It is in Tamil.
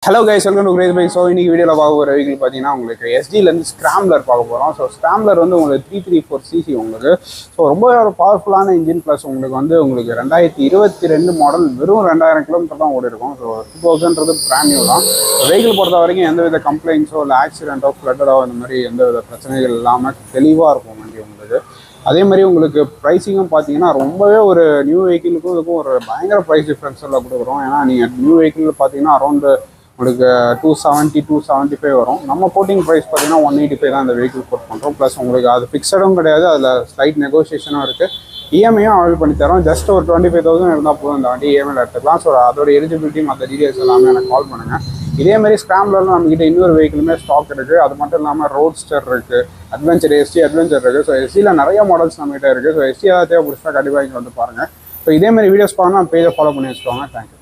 Hello guys, welcome to grace bike. So இன்னைக்கு வீடியோவில் பார்க்க போகிற வெஹிக்கிள் பார்த்தீங்கன்னா உங்களுக்கு எஸ்டிலேருந்து ஸ்க்ராம்லர் பார்க்க போகிறோம். ஸோ ஸ்க்ராம்லர் வந்து உங்களுக்கு 334 சிசி உங்களுக்கு. ஸோ ரொம்ப ஒரு பவர்ஃபுல்லான இன்ஜின் ப்ளஸ் உங்களுக்கு 2022 மாடல் வெறும் 2000 கிலோமீட்டர் தான் ஓடி இருக்கும். ஸோ 2000ன்றது பிராண்ட் நியூ தான். வெஹிக்கிள் பொறுத்த வரைக்கும் எந்தவித கம்ப்ளைண்ட்ஸோ இல்லை ஆக்சிடென்ட்டோ ஃப்ளட்டடோ இந்த மாதிரி எந்தவித பிரச்சனைகள் இல்லாமல் தெளிவாக இருக்கும் வண்டி உங்களுக்கு. அதே மாதிரி உங்களுக்கு ப்ரைஸிங்கும் பார்த்தீங்கன்னா ரொம்பவே ஒரு நியூ வெஹிக்கிளுக்கும் இதுக்கும் ஒரு பயங்கர ப்ரைஸ் டிஃப்ரென்ஸில் கொடுக்குறோம். ஏன்னா நீங்கள் நியூ வெஹிக்கிள் பார்த்தீங்கன்னா அரௌண்ட் உங்களுக்கு 270 275 வரும். நம்ம கோட்டிங் ப்ரைஸ் பார்த்தீங்கன்னா 185 தான் இந்த வெஹிக்கிள் கோட் பண்ணுறோம். ப்ளஸ் உங்களுக்கு அது ஃபிக்ஸடும் கிடையாது, அதில் ஸ்லைட் நெகோசியேஷனும் இருக்குது. இஎம்ஐயும் அவைல் பண்ணி தரோம். ஜஸ்ட் ஒரு 25,000 இருந்தால் போதும் இந்த வண்டி இஎம்ஐயில் எடுத்துக்கலாம். ஸோ அதோட எலிஜிபிலிட்டி மற்ற டீடைல்ஸ் எல்லாமே எனக்கு கால் பண்ணுங்கள். இதேமாதிரி ஸ்க்ராம்லர்லாம் நம்மகிட்ட இன்னொரு வெஹிக்கிளுமே ஸ்டாக் இருக்குது. அது மட்டும் இல்லாமல் ரோட்ஸ்டர் இருக்குது, அட்வென்ச்சர் அட்வென்ச்சர் இருக்குது. ஸோ எஸ்சியில் நிறைய மாடல்ஸ் நம்மகிட்ட இருக்குது. ஸோ எஸ்சி ஏதாவது தேவைப்படுச்சா கண்டிப்பாக இங்கே வந்து பாருங்கள். ஸோ இதேமாதிரி வீடியோஸ் பாருங்கள், பேஜை ஃபாலோ பண்ணி வச்சுக்கோங்க. தேங்க்யூ.